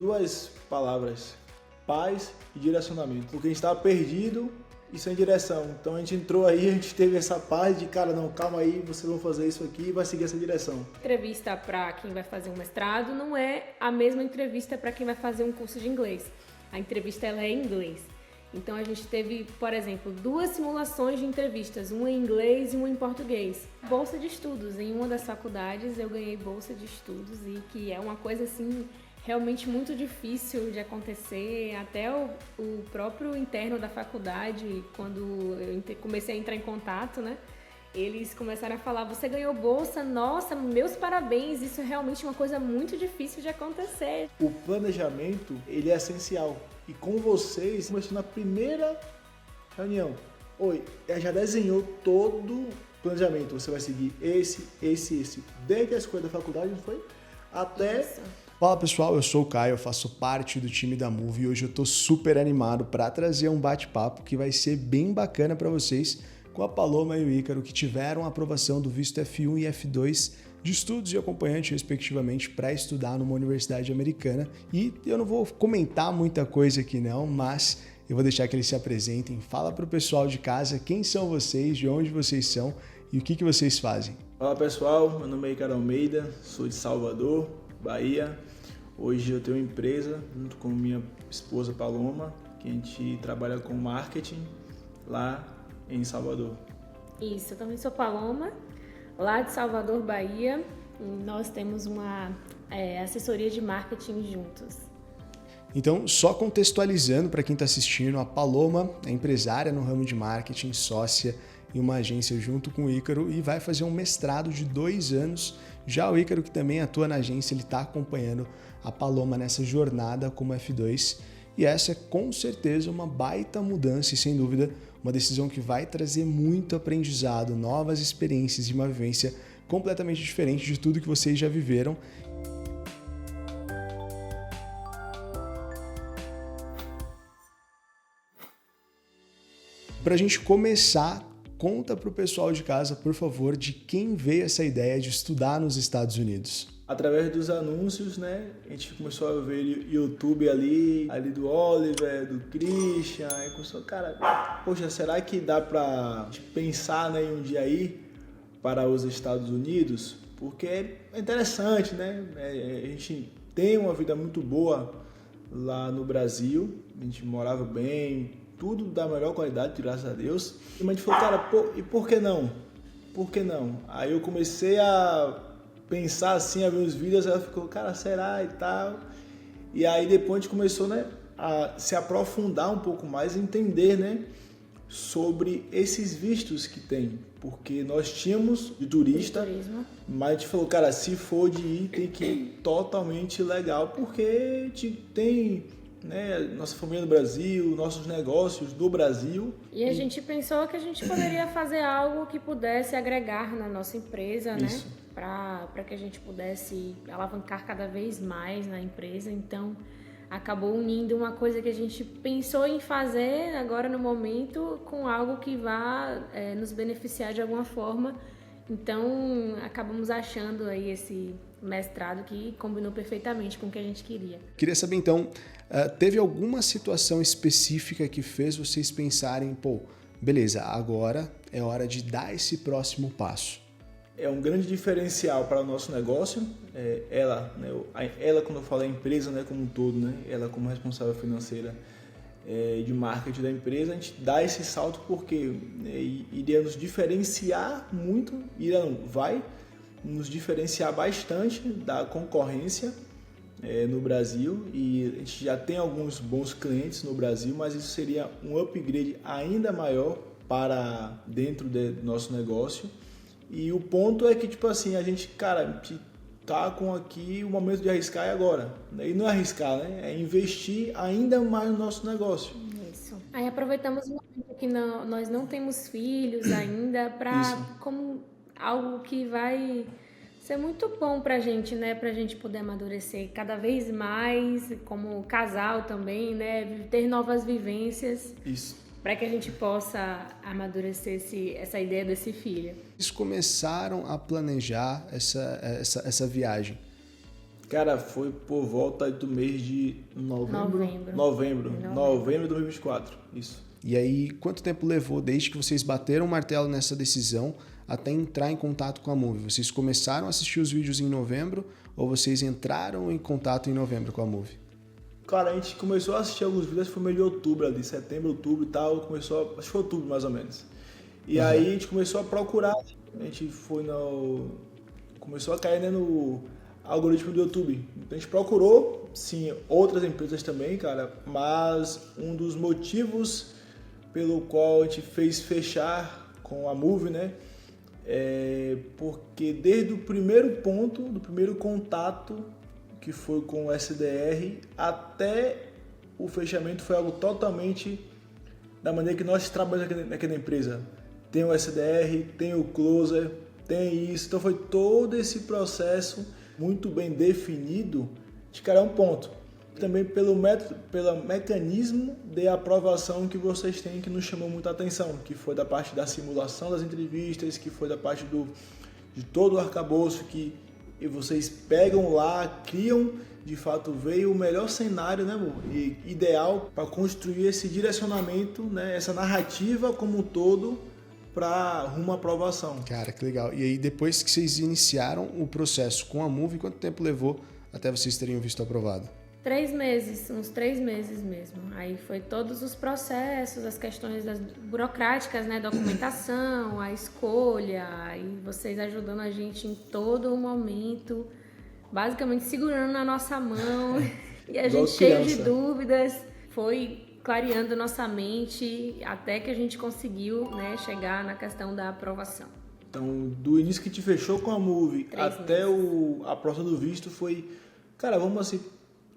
Duas palavras, paz e direcionamento, porque a gente estava perdido e sem direção. Então a gente entrou aí, a gente teve essa paz de, cara, não, calma aí, vocês vão fazer isso aqui e vai seguir essa direção. Entrevista para quem vai fazer um mestrado não é a mesma entrevista para quem vai fazer um curso de inglês. A entrevista ela é em inglês. Então a gente teve, por exemplo, 2 simulações de entrevistas, uma em inglês e uma em português. Bolsa de estudos, em uma das faculdades eu ganhei bolsa de estudos e que é uma coisa assim realmente muito difícil de acontecer. Até o próprio interno da faculdade, quando eu comecei a entrar em contato, né? Eles começaram a falar, você ganhou bolsa, nossa, meus parabéns, isso é realmente uma coisa muito difícil de acontecer. O planejamento, ele é essencial. E com vocês, começou na primeira reunião. Oi, já desenhou todo o planejamento. Você vai seguir esse. Desde a escolha da faculdade, não foi? Até... Isso. Fala pessoal, eu sou o Caio, eu faço parte do time da Move e hoje eu tô super animado para trazer um bate-papo que vai ser bem bacana para vocês com a Paloma e o Ícaro, que tiveram a aprovação do visto F1 e F2 de estudos e acompanhante, respectivamente, para estudar numa universidade americana. E eu não vou comentar muita coisa aqui não, mas eu vou deixar que eles se apresentem. Fala para o pessoal de casa quem são vocês, de onde vocês são e o que vocês fazem. Fala pessoal, meu nome é Ícaro Almeida, sou de Salvador, Bahia. Hoje eu tenho uma empresa junto com minha esposa Paloma, que a gente trabalha com marketing lá em Salvador. Isso, eu também sou Paloma, lá de Salvador, Bahia, e nós temos uma assessoria de marketing juntos. Então, só contextualizando para quem está assistindo, a Paloma é empresária no ramo de marketing, sócia em uma agência junto com o Ícaro e vai fazer um mestrado de 2 anos. Já o Ícaro, que também atua na agência, ele está acompanhando a Paloma nessa jornada como F2 e essa é com certeza uma baita mudança e sem dúvida uma decisão que vai trazer muito aprendizado, novas experiências e uma vivência completamente diferente de tudo que vocês já viveram. Para a gente começar, conta para o pessoal de casa, por favor, de quem veio essa ideia de estudar nos Estados Unidos. Através dos anúncios, né, a gente começou a ver YouTube ali do Oliver, do Christian, aí começou, cara, poxa, será que dá pra pensar, né, em um dia ir para os Estados Unidos? Porque é interessante, né, a gente tem uma vida muito boa lá no Brasil, a gente morava bem, tudo da melhor qualidade, graças a Deus. E a gente falou, cara, e por que não? Por que não? Aí eu comecei a pensar assim, a ver os vídeos, ela ficou, cara, será e tal. E aí depois a gente começou, né, a se aprofundar um pouco mais, entender, né, sobre esses vistos que tem. Porque nós tínhamos de turista, mas a gente falou, cara, se for de ir, tem que ir totalmente legal, porque a gente tem, né, nossa família no Brasil, nossos negócios do Brasil. E a gente pensou que a gente poderia fazer algo que pudesse agregar na nossa empresa, Isso. né? Para que a gente pudesse alavancar cada vez mais na empresa. Então, acabou unindo uma coisa que a gente pensou em fazer agora no momento com algo que vá nos beneficiar de alguma forma. Então, acabamos achando aí esse mestrado que combinou perfeitamente com o que a gente queria. Queria saber então, teve alguma situação específica que fez vocês pensarem, pô, beleza, agora é hora de dar esse próximo passo? É um grande diferencial para o nosso negócio. Ela, né, ela, quando eu falo a empresa, né, como um todo, né, ela como responsável financeira de marketing da empresa, a gente dá esse salto porque iria nos diferenciar muito, vai nos diferenciar bastante da concorrência no Brasil, e a gente já tem alguns bons clientes no Brasil, mas isso seria um upgrade ainda maior para dentro do nosso negócio. E o ponto é que, tipo assim, a gente tá com aqui o momento de arriscar é agora. E não é arriscar, né? É investir ainda mais no nosso negócio. Isso. Aí aproveitamos o momento que nós não temos filhos ainda como algo que vai ser muito bom pra gente, né? Pra gente poder amadurecer cada vez mais, como casal também, né? Ter novas vivências. Isso. Para que a gente possa amadurecer essa ideia desse filho. Vocês começaram a planejar essa viagem? Cara, foi por volta do mês de novembro de 2024, isso. E aí, quanto tempo levou desde que vocês bateram o martelo nessa decisão até entrar em contato com a Moove? Vocês começaram a assistir os vídeos em novembro ou vocês entraram em contato em novembro com a Moove? Cara, a gente começou a assistir alguns vídeos, foi meio de outubro ali, setembro, outubro e tal, acho que foi outubro mais ou menos. E aí a gente começou a procurar, a gente começou a cair, né, no algoritmo do YouTube. Então a gente procurou, sim, outras empresas também, cara, mas um dos motivos pelo qual a gente fez fechar com a Moove, né, é porque desde o primeiro ponto, do primeiro contato, que foi com o SDR, até o fechamento foi algo totalmente da maneira que nós trabalhamos naquela empresa. Tem o SDR, tem o Closer, tem isso. Então foi todo esse processo muito bem definido de cada um ponto. Também pelo mecanismo de aprovação que vocês têm, que nos chamou muita atenção, que foi da parte da simulação das entrevistas, que foi da parte de todo o arcabouço que vocês pegam lá, criam, de fato veio o melhor cenário, né, amor? E ideal para construir esse direcionamento, né, essa narrativa como um todo para rumo à aprovação. Cara, que legal. E aí, depois que vocês iniciaram o processo com a Moove, quanto tempo levou até vocês teriam visto aprovado? 3 meses, uns 3 meses mesmo. Aí foi todos os processos, as questões burocráticas, né? Documentação, a escolha, e vocês ajudando a gente em todo o momento, basicamente segurando na nossa mão e a gente cheio de dúvidas, foi clareando nossa mente até que a gente conseguiu, né, chegar na questão da aprovação. Então, do início que te fechou com a Moove até a aprovação do visto foi, cara, vamos assim,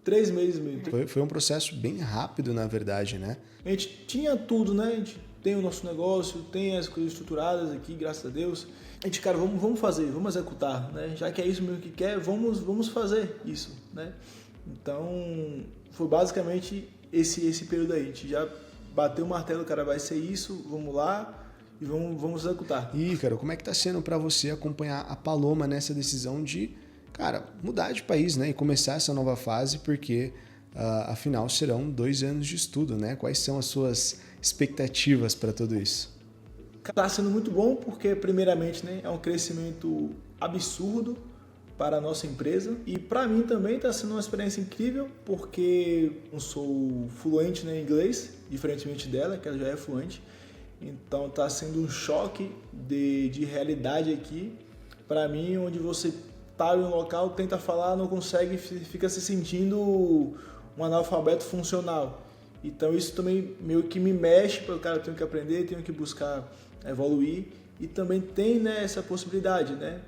3 meses mesmo. Foi um processo bem rápido, na verdade, né? A gente tinha tudo, né? A gente tem o nosso negócio, tem as coisas estruturadas aqui, graças a Deus. A gente, cara, vamos fazer, vamos executar, né? Já que é isso mesmo que quer, vamos fazer isso, né? Então, foi basicamente esse período aí. A gente já bateu o martelo, cara, vai ser isso, vamos lá e vamos executar. E, cara, como é que tá sendo para você acompanhar a Paloma nessa decisão de, cara, mudar de país, né, e começar essa nova fase, porque afinal serão 2 anos de estudo, né? Quais são as suas expectativas para tudo isso? Está sendo muito bom porque, primeiramente, né, é um crescimento absurdo para a nossa empresa e para mim também está sendo uma experiência incrível porque eu sou fluente, né, em inglês, diferentemente dela, que ela já é fluente. Então está sendo um choque de realidade aqui para mim, onde você tá em um local, tenta falar, não consegue, fica se sentindo um analfabeto funcional. Então isso também meio que me mexe, porque o cara tem que aprender, tenho que buscar evoluir. E também tem, né, essa possibilidade, né,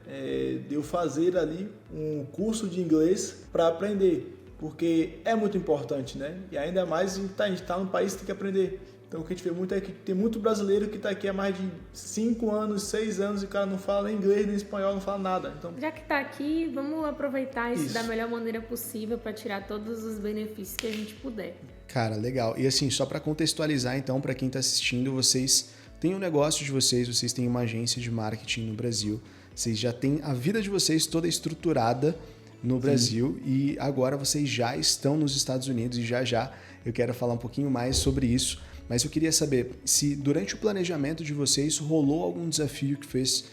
de eu fazer ali um curso de inglês para aprender, porque é muito importante, né? E ainda mais a gente tá num país que tem que aprender. Então o que a gente vê muito é que tem muito brasileiro que está aqui há mais de 5 anos, 6 anos e o cara não fala nem inglês, nem espanhol, não fala nada. Então, já que está aqui, vamos aproveitar isso da melhor maneira possível para tirar todos os benefícios que a gente puder. Cara, legal. E assim, só para contextualizar então, para quem está assistindo, vocês têm um negócio de vocês têm uma agência de marketing no Brasil, vocês já têm a vida de vocês toda estruturada no Brasil e agora vocês já estão nos Estados Unidos e já eu quero falar um pouquinho mais sobre isso. Mas eu queria saber se durante o planejamento de vocês rolou algum desafio que fez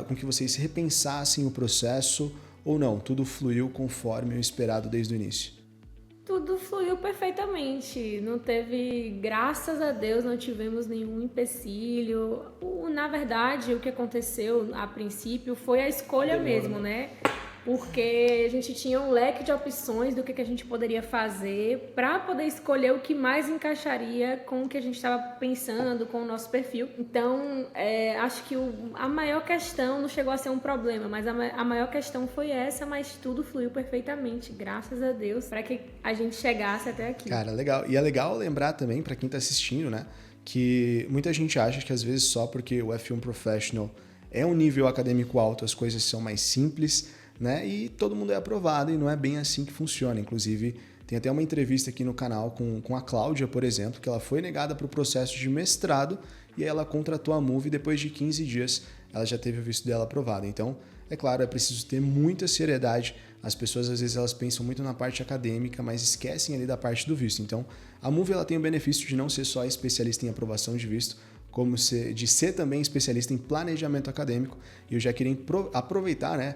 com que vocês repensassem o processo ou não, tudo fluiu conforme o esperado desde o início? Tudo fluiu perfeitamente, não teve, graças a Deus, não tivemos nenhum empecilho. Na verdade, o que aconteceu a princípio foi a escolha mesmo, né? Porque a gente tinha um leque de opções do que a gente poderia fazer para poder escolher o que mais encaixaria com o que a gente estava pensando, com o nosso perfil. Então, acho que a maior questão não chegou a ser um problema, mas a maior questão foi essa, mas tudo fluiu perfeitamente, graças a Deus, para que a gente chegasse até aqui. Cara, legal. E é legal lembrar também, para quem está assistindo, né, que muita gente acha que às vezes só porque o F1 Professional é um nível acadêmico alto, as coisas são mais simples, né? E todo mundo é aprovado e não é bem assim que funciona. Inclusive, tem até uma entrevista aqui no canal com a Cláudia, por exemplo, que ela foi negada para o processo de mestrado e aí ela contratou a Moove e depois de 15 dias ela já teve o visto dela aprovado. Então, É claro, é preciso ter muita seriedade. As pessoas, às vezes, elas pensam muito na parte acadêmica, mas esquecem ali da parte do visto. Então, a Move ela tem o benefício de não ser só especialista em aprovação de visto, como de ser também especialista em planejamento acadêmico. E eu já queria aproveitar, né,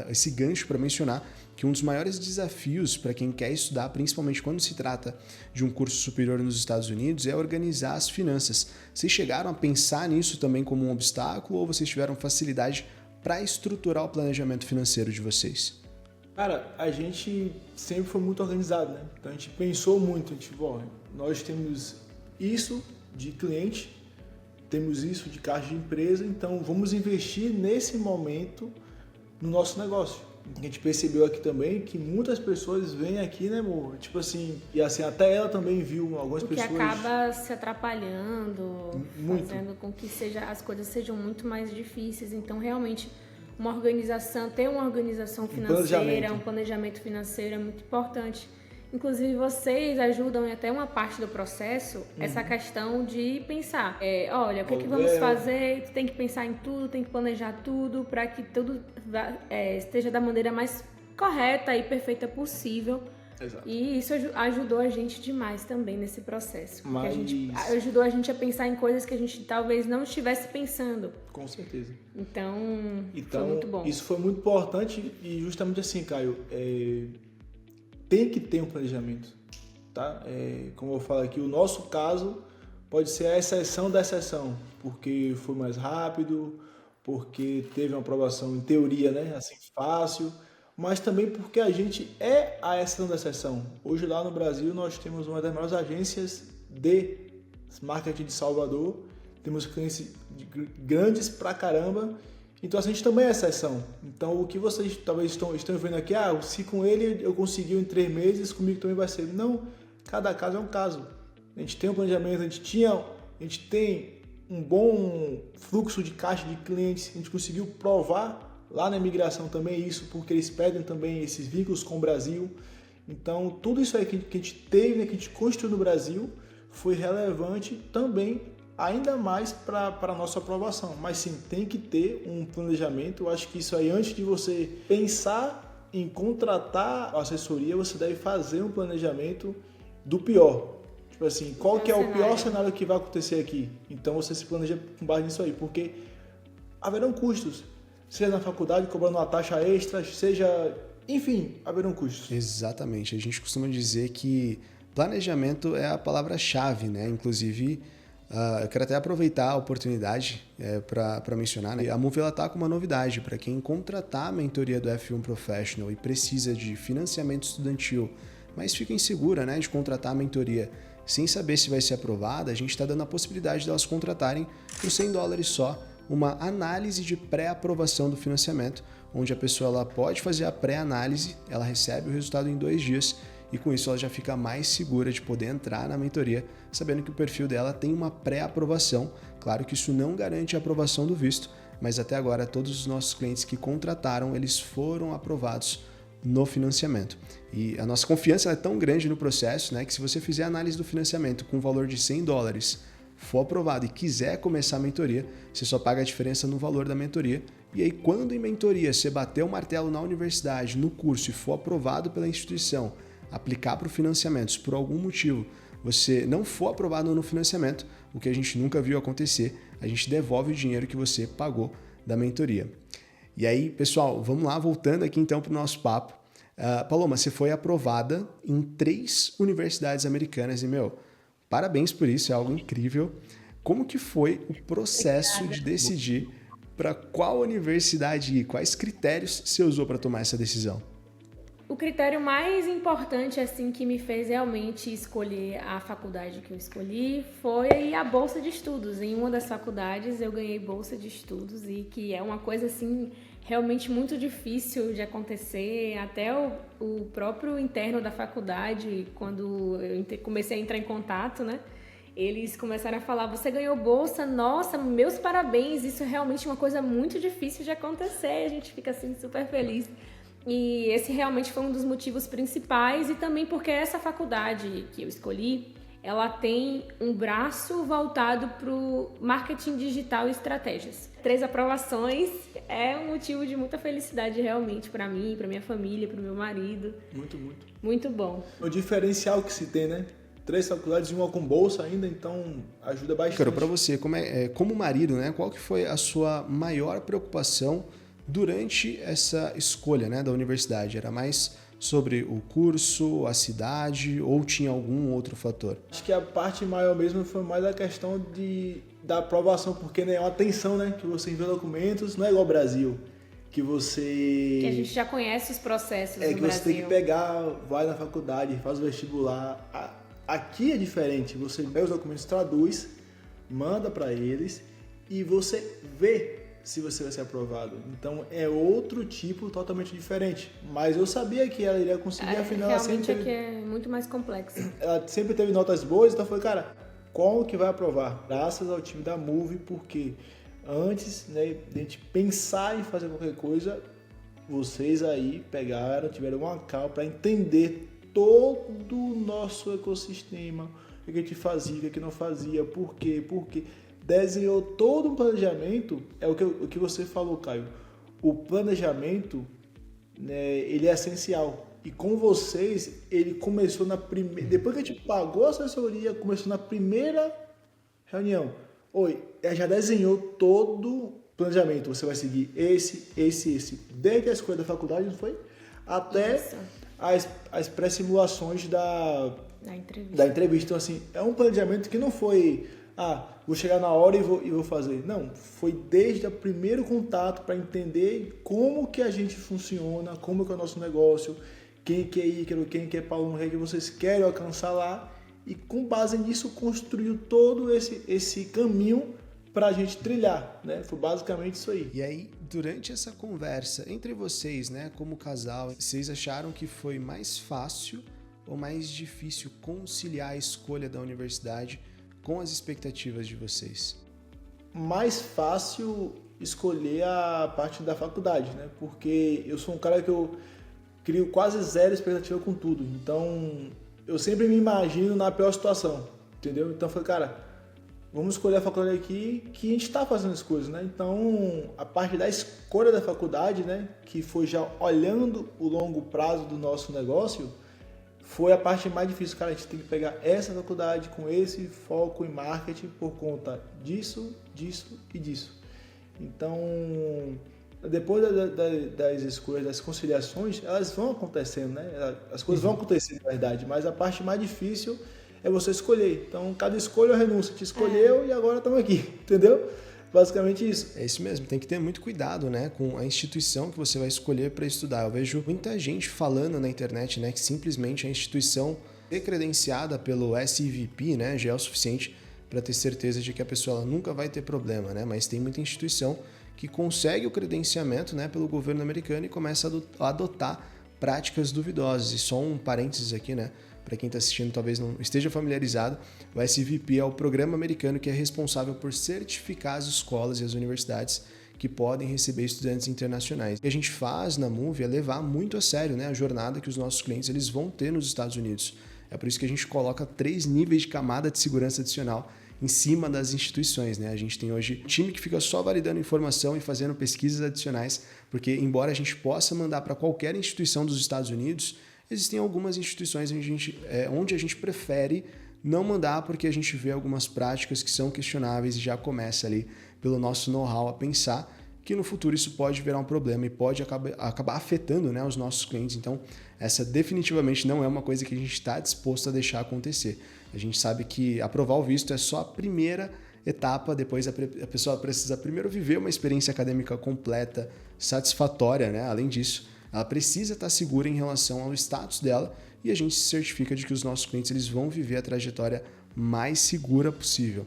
esse gancho para mencionar que um dos maiores desafios para quem quer estudar, principalmente quando se trata de um curso superior nos Estados Unidos, é organizar as finanças. Vocês chegaram a pensar nisso também como um obstáculo ou vocês tiveram facilidade para estruturar o planejamento financeiro de vocês? Cara, a gente sempre foi muito organizado, né? Então a gente pensou muito, nós temos isso de cliente, temos isso de caixa de empresa, então vamos investir nesse momento no nosso negócio. A gente percebeu aqui também que muitas pessoas vêm aqui, né, amor? Tipo assim, e assim, até ela também viu algumas pessoas... O que acaba se atrapalhando, muito. Fazendo com que as coisas sejam muito mais difíceis. Então, realmente, ter uma organização financeira, um planejamento financeiro é muito importante. Inclusive, vocês ajudam em até uma parte do processo, essa questão de pensar. Olha, o que vamos fazer? Tu tem que pensar em tudo, tem que planejar tudo para que tudo esteja da maneira mais correta e perfeita possível. Exato. E isso ajudou a gente demais também nesse processo. Porque ajudou a gente a pensar em coisas que a gente talvez não estivesse pensando. Com certeza. Então foi muito bom. Isso foi muito importante e justamente assim, Caio, tem que ter um planejamento, tá? Como eu falo aqui, o nosso caso pode ser a exceção da exceção, porque foi mais rápido, porque teve uma aprovação em teoria, né? Assim, fácil, mas também porque a gente é a exceção da exceção. Hoje lá no Brasil nós temos uma das maiores agências de marketing de Salvador, temos clientes grandes pra caramba. Então, assim, a gente também é exceção. Então, o que vocês talvez estão vendo aqui, se com ele eu conseguiu em 3 meses, comigo também vai ser. Não, cada caso é um caso. A gente tem um planejamento, a gente tem um bom fluxo de caixa de clientes, a gente conseguiu provar lá na imigração também isso, porque eles pedem também esses vínculos com o Brasil. Então, tudo isso aí que a gente teve, né, que a gente construiu no Brasil, foi relevante também ainda mais para a nossa aprovação. Mas sim, tem que ter um planejamento. Eu acho que isso aí, antes de você pensar em contratar a assessoria, você deve fazer um planejamento do pior. Tipo assim, qual que é o pior cenário que vai acontecer aqui? Então você se planeja com base nisso aí, porque haverão custos. Seja na faculdade, cobrando uma taxa extra, enfim, haverão custos. Exatamente. A gente costuma dizer que planejamento é a palavra-chave, né? Inclusive, eu quero até aproveitar a oportunidade para mencionar, né? A Move está com uma novidade para quem contratar a mentoria do F1 Professional e precisa de financiamento estudantil, mas fica insegura, né, de contratar a mentoria sem saber se vai ser aprovada. A gente está dando a possibilidade de elas contratarem por $100 só uma análise de pré-aprovação do financiamento, onde a pessoa ela pode fazer a pré-análise, ela recebe o resultado em 2 dias e com isso ela já fica mais segura de poder entrar na mentoria, sabendo que o perfil dela tem uma pré-aprovação. Claro que isso não garante a aprovação do visto, mas até agora todos os nossos clientes que contrataram, eles foram aprovados no financiamento. E a nossa confiança é tão grande no processo, né, que se você fizer a análise do financiamento com o valor de $100, for aprovado e quiser começar a mentoria, você só paga a diferença no valor da mentoria. E aí, quando em mentoria você bater o martelo na universidade, no curso e for aprovado pela instituição, aplicar para o financiamento, se por algum motivo você não for aprovado no financiamento, o que a gente nunca viu acontecer, a gente devolve o dinheiro que você pagou da mentoria. E aí, pessoal, vamos lá, voltando aqui então para o nosso papo. Paloma, você foi aprovada em 3 universidades americanas e, parabéns por isso, é algo incrível. Como que foi o processo de decidir para qual universidade ir? Quais critérios você usou para tomar essa decisão? O critério mais importante, assim, que me fez realmente escolher a faculdade que eu escolhi foi a bolsa de estudos. Em uma das faculdades eu ganhei bolsa de estudos e que é uma coisa, assim, realmente muito difícil de acontecer. Até o próprio interno da faculdade, quando eu comecei a entrar em contato, né? Eles começaram a falar, você ganhou bolsa, nossa, meus parabéns, isso é realmente uma coisa muito difícil de acontecer. A gente fica, assim, super feliz. E esse realmente foi um dos motivos principais e também porque essa faculdade que eu escolhi, ela tem um braço voltado para o marketing digital e estratégias. 3 aprovações é um motivo de muita felicidade realmente para mim, para minha família, para o meu marido. Muito, muito. Muito bom. O diferencial que se tem, né? 3 faculdades e uma com bolsa ainda, então ajuda bastante. Cara, para você, como marido, né? Qual que foi a sua maior preocupação durante essa escolha, né, da universidade? Era mais sobre o curso, a cidade ou tinha algum outro fator? Acho que a parte maior mesmo foi mais a questão da aprovação, porque né, é uma tensão, né? Que você envia documentos, não é igual ao Brasil, que você... Que a gente já conhece os processos no Brasil. É que você tem que pegar, vai na faculdade, faz o vestibular. Aqui é diferente, você pega os documentos, traduz, manda para eles e você vê se você vai ser aprovado. Então é outro tipo totalmente diferente. Mas eu sabia que ela iria conseguir, afinal ela sempre teve... é muito mais complexo. Ela sempre teve notas boas, então eu falei, cara, qual que vai aprovar? Graças ao time da Move, porque antes, né, de a gente pensar em fazer qualquer coisa, vocês aí pegaram, tiveram uma calma para entender todo o nosso ecossistema, o que a gente fazia, o que não fazia, por quê, desenhou todo um planejamento, é o que você falou, Caio. O planejamento, né, ele é essencial. E com vocês, ele começou na primeira... Depois que a gente pagou a assessoria, começou na primeira reunião. Já desenhou todo o planejamento. Você vai seguir esse. Desde a escolha da faculdade, não foi? Até as pré-simulações da entrevista. Então, assim, é um planejamento que não foi... vou chegar na hora e vou fazer. Não, foi desde o primeiro contato para entender como que a gente funciona, como que é o nosso negócio, quem que é Ícaro, quem que é Paulo, o que vocês querem alcançar lá. E com base nisso construiu todo esse caminho para a gente trilhar, né? Foi basicamente isso aí. E aí, durante essa conversa entre vocês, né, como casal, vocês acharam que foi mais fácil ou mais difícil conciliar a escolha da universidade com as expectativas de vocês? Mais fácil escolher a parte da faculdade, né? Porque eu sou um cara que eu crio quase zero expectativa com tudo. Então, eu sempre me imagino na pior situação, entendeu? Então, eu falei, cara, vamos escolher a faculdade aqui que a gente está fazendo as coisas, né? Então, a parte da escolha da faculdade, né? Que foi já olhando o longo prazo do nosso negócio, foi a parte mais difícil. Cara, a gente tem que pegar essa faculdade com esse foco em marketing por conta disso e disso. Então, depois das escolhas, das conciliações, elas vão acontecendo, né? As coisas vão acontecer, na verdade, mas a parte mais difícil é você escolher. Então, cada escolha é renúncia. Te escolheu e agora estamos aqui, entendeu? Basicamente isso. É isso mesmo, tem que ter muito cuidado, né, com a instituição que você vai escolher para estudar. Eu vejo muita gente falando na internet, né, que simplesmente a instituição ser credenciada pelo SIVP, né, já é o suficiente para ter certeza de que a pessoa nunca vai ter problema, né? Mas tem muita instituição que consegue o credenciamento, né, pelo governo americano e começa a adotar práticas duvidosas. E só um parênteses aqui, né? Para quem está assistindo talvez não esteja familiarizado, o SVP é o programa americano que é responsável por certificar as escolas e as universidades que podem receber estudantes internacionais. O que a gente faz na Move é levar muito a sério, né, a jornada que os nossos clientes eles vão ter nos Estados Unidos. É por isso que a gente coloca 3 níveis de camada de segurança adicional em cima das instituições, né? A gente tem hoje um time que fica só validando informação e fazendo pesquisas adicionais, porque embora a gente possa mandar para qualquer instituição dos Estados Unidos, existem algumas instituições onde a gente prefere não mandar porque a gente vê algumas práticas que são questionáveis e já começa ali pelo nosso know-how a pensar que no futuro isso pode virar um problema e pode acabar afetando, né, os nossos clientes. Então, essa definitivamente não é uma coisa que a gente está disposto a deixar acontecer. A gente sabe que aprovar o visto é só a primeira etapa, depois a pessoa precisa primeiro viver uma experiência acadêmica completa, satisfatória, né? Além disso, ela precisa estar segura em relação ao status dela e a gente se certifica de que os nossos clientes eles vão viver a trajetória mais segura possível.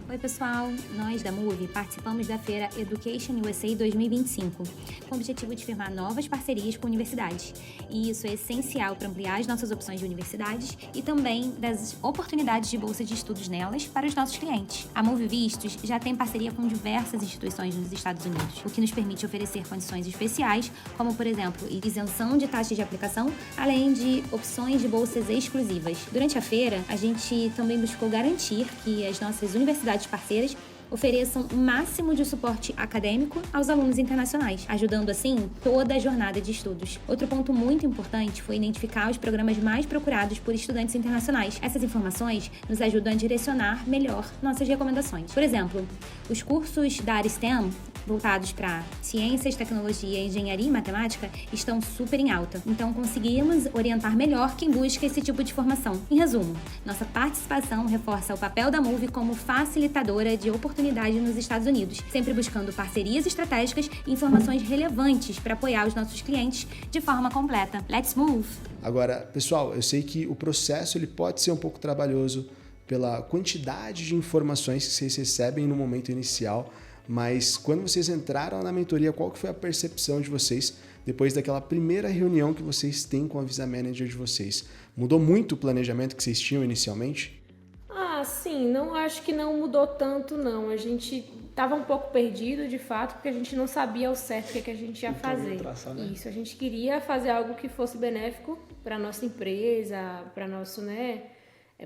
Oi pessoal, nós da Move participamos da feira Education USA 2025, com o objetivo de firmar novas parcerias com universidades. E isso é essencial para ampliar as nossas opções de universidades e também das oportunidades de bolsa de estudos nelas para os nossos clientes. A Move Vistos já tem parceria com diversas instituições nos Estados Unidos, o que nos permite oferecer condições especiais, como por exemplo, isenção de taxas de aplicação, além de opções de bolsas exclusivas. Durante a feira, a gente também buscou garantir que as nossas universidades parceiras ofereçam o máximo de suporte acadêmico aos alunos internacionais, ajudando assim toda a jornada de estudos. Outro ponto muito importante foi identificar os programas mais procurados por estudantes internacionais. Essas informações nos ajudam a direcionar melhor nossas recomendações. Por exemplo, os cursos da área STEM, voltados para ciências, tecnologia, engenharia e matemática, estão super em alta. Então, conseguimos orientar melhor quem busca esse tipo de formação. Em resumo, nossa participação reforça o papel da Move como facilitadora de oportunidade nos Estados Unidos, sempre buscando parcerias estratégicas e informações relevantes para apoiar os nossos clientes de forma completa. Let's move! Agora, pessoal, eu sei que o processo ele pode ser um pouco trabalhoso pela quantidade de informações que vocês recebem no momento inicial, mas quando vocês entraram na mentoria, qual que foi a percepção de vocês depois daquela primeira reunião que vocês têm com a Visa Manager de vocês? Mudou muito o planejamento que vocês tinham inicialmente? Sim, não acho que não mudou tanto, não. A gente estava um pouco perdido, de fato, porque a gente não sabia ao certo o que a gente ia fazer. Isso, a gente queria fazer algo que fosse benéfico para nossa empresa, para nosso,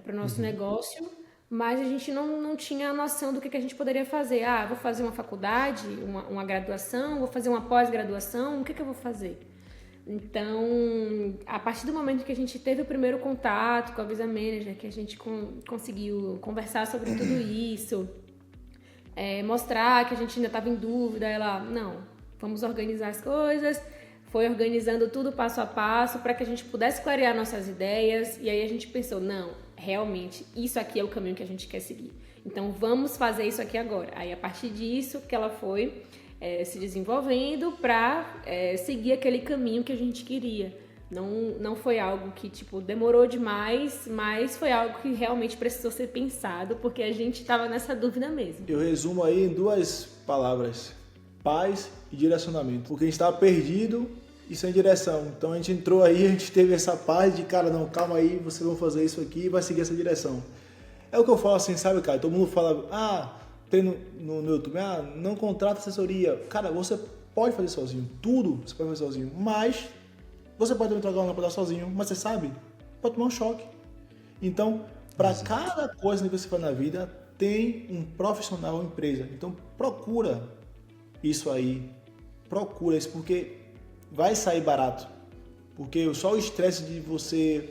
para nosso negócio, mas a gente não tinha a noção do que a gente poderia fazer. Vou fazer uma faculdade, uma graduação, vou fazer uma pós-graduação, o que eu vou fazer? Então, a partir do momento que a gente teve o primeiro contato com a Visa Manager, que a gente conseguiu conversar sobre tudo isso, mostrar que a gente ainda estava em dúvida, ela, não, vamos organizar as coisas, foi organizando tudo passo a passo para que a gente pudesse clarear nossas ideias, e aí a gente pensou, não, realmente, isso aqui é o caminho que a gente quer seguir. Então, vamos fazer isso aqui agora. Aí, a partir disso, que ela foi se desenvolvendo para seguir aquele caminho que a gente queria. Não foi algo que demorou demais, mas foi algo que realmente precisou ser pensado, porque a gente estava nessa dúvida mesmo. Eu resumo aí em 2 palavras: paz e direcionamento. Porque a gente estava perdido e sem direção. Então a gente entrou aí, a gente teve essa paz de, cara, não, calma aí, vocês vão fazer isso aqui e vai seguir essa direção. É o que eu falo assim, sabe, cara? Todo mundo fala, tem no YouTube, não contrata assessoria. Cara, você pode fazer sozinho, tudo você pode fazer sozinho, mas você pode também trocar uma lâmpada sozinho, mas você sabe, pode tomar um choque. Então, para cada coisa que você faz na vida, tem um profissional ou empresa. Então, procura isso, porque vai sair barato. Porque só o estresse de você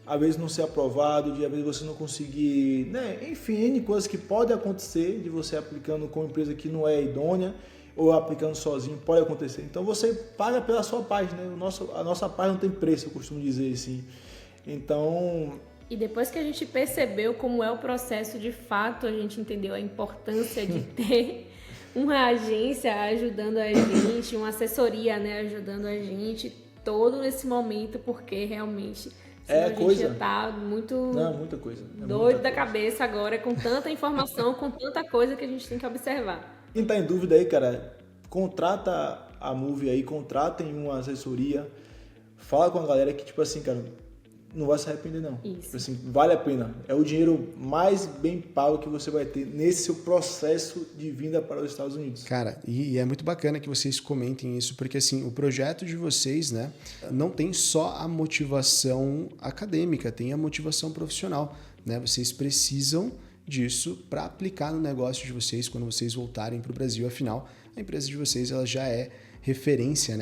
às vezes não ser aprovado, de às vezes você não conseguir, enfim, N coisas que podem acontecer de você aplicando com uma empresa que não é idônea ou aplicando sozinho, pode acontecer. Então você paga pela sua paz, a nossa paz não tem preço, eu costumo dizer assim. Então... E depois que a gente percebeu como é o processo, de fato, a gente entendeu a importância de ter uma agência ajudando a gente, uma assessoria, ajudando a gente todo nesse momento, porque realmente... a gente já tá muita coisa. Doido da cabeça agora, com tanta informação, com tanta coisa que a gente tem que observar. Quem tá em dúvida aí, cara, contrata a Move aí, contratem uma assessoria, fala com a galera que, cara, não vai se arrepender não. Isso. Vale a pena. É o dinheiro mais bem pago que você vai ter nesse seu processo de vinda para os Estados Unidos. Cara, e é muito bacana que vocês comentem isso, porque o projeto de vocês, não tem só a motivação acadêmica, tem a motivação profissional, Vocês precisam disso para aplicar no negócio de vocês quando vocês voltarem para o Brasil. Afinal, a empresa de vocês ela já é referência,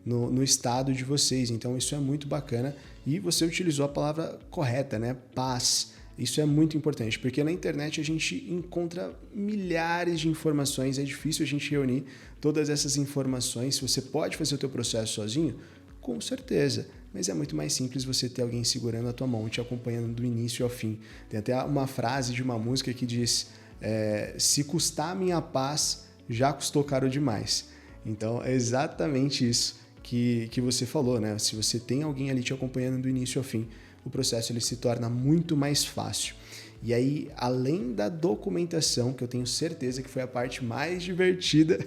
no estado de vocês. Então isso é muito bacana e você utilizou a palavra correta, paz. Isso é muito importante, porque na internet a gente encontra milhares de informações, é difícil a gente reunir todas essas informações. Você pode fazer o teu processo sozinho? Com certeza, mas é muito mais simples você ter alguém segurando a tua mão, te acompanhando do início ao fim. Tem até uma frase de uma música que diz, se custar a minha paz, já custou caro demais. Então é exatamente isso que você falou, Se você tem alguém ali te acompanhando do início ao fim, o processo ele se torna muito mais fácil. E aí, além da documentação, que eu tenho certeza que foi a parte mais divertida,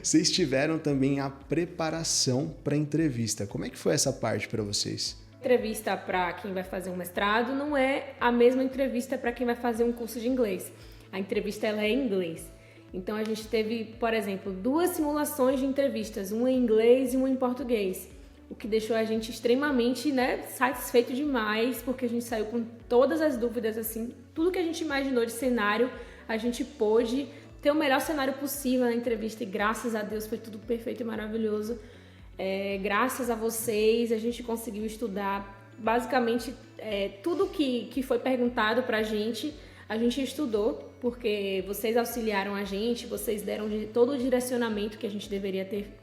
vocês tiveram também a preparação para a entrevista. Como é que foi essa parte para vocês? Entrevista para quem vai fazer um mestrado não é a mesma entrevista para quem vai fazer um curso de inglês. A entrevista ela é em inglês. Então a gente teve, por exemplo, 2 simulações de entrevistas, uma em inglês e uma em português. O que deixou a gente extremamente, satisfeito demais, porque a gente saiu com todas as dúvidas, assim, tudo que a gente imaginou de cenário, a gente pôde ter o melhor cenário possível na entrevista e graças a Deus foi tudo perfeito e maravilhoso. Graças a vocês, a gente conseguiu estudar basicamente tudo que foi perguntado pra gente, a gente estudou, porque vocês auxiliaram a gente, vocês deram todo o direcionamento que a gente deveria ter.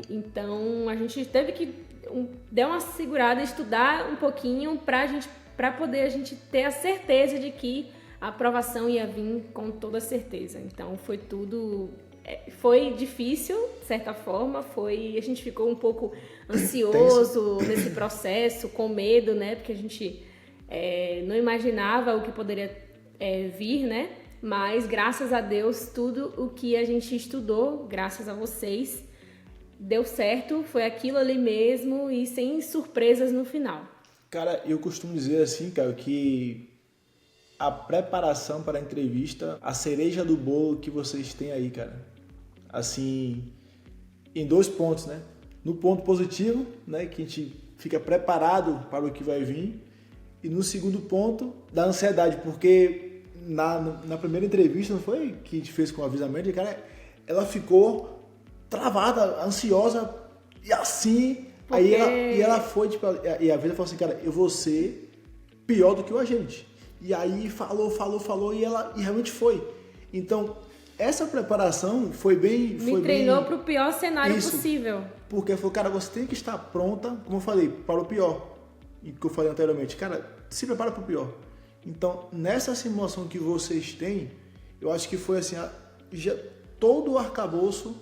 Então, a gente teve que dar uma segurada, estudar um pouquinho para poder a gente ter a certeza de que a aprovação ia vir com toda certeza. Então, foi tudo... Foi difícil, de certa forma, a gente ficou um pouco ansioso nesse processo, com medo, né? Porque a gente não imaginava o que poderia vir, né? Mas, graças a Deus, tudo o que a gente estudou, graças a vocês, deu certo, foi aquilo ali mesmo e sem surpresas no final. Cara, eu costumo dizer assim, cara, que a preparação para a entrevista, a cereja do bolo que vocês têm aí, cara, assim, em 2 pontos, né? No ponto positivo, né, que a gente fica preparado para o que vai vir, e no segundo ponto, da ansiedade, porque na primeira entrevista, não foi que a gente fez com o avisamento, cara, ela ficou travada, ansiosa, e assim, porque... aí ela foi, tipo, e a vida falou assim, cara, eu vou ser pior do que o agente. E aí falou, e realmente foi. Então, essa preparação foi bem... Me treinou para o pior cenário possível. Porque falou, cara, você tem que estar pronta, como eu falei, para o pior. E que eu falei anteriormente, cara, se prepara para o pior. Então, nessa simulação que vocês têm, eu acho que foi assim, todo o arcabouço,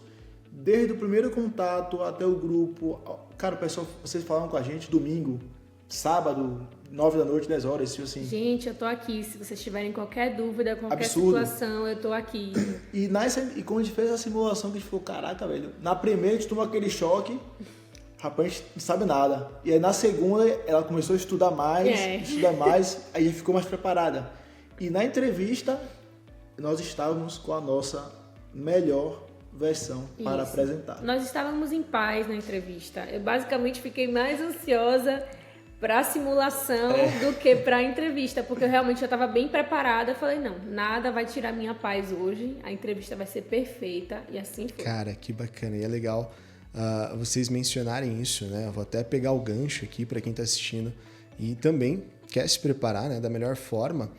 desde o primeiro contato até o grupo. Cara, pessoal, vocês falaram com a gente domingo, sábado, 9 da noite, 10 horas, tipo assim. Gente, eu tô aqui. Se vocês tiverem qualquer dúvida, qualquer absurdo. situação, eu tô aqui. E quando a gente fez a simulação, a gente falou, caraca, velho, na primeira a gente tomou aquele choque, rapaz, a gente não sabe nada. E aí na segunda ela começou a estudar mais, aí ficou mais preparada. E na entrevista, nós estávamos com a nossa melhor versão para apresentar. Nós estávamos em paz na entrevista. Eu basicamente fiquei mais ansiosa para a simulação do que para a entrevista, porque eu realmente já estava bem preparada. Eu falei, não, nada vai tirar minha paz hoje, a entrevista vai ser perfeita, e assim foi. Cara, que bacana, e é legal vocês mencionarem isso, né? Eu vou até pegar o gancho aqui para quem está assistindo e também quer se preparar, né, da melhor forma.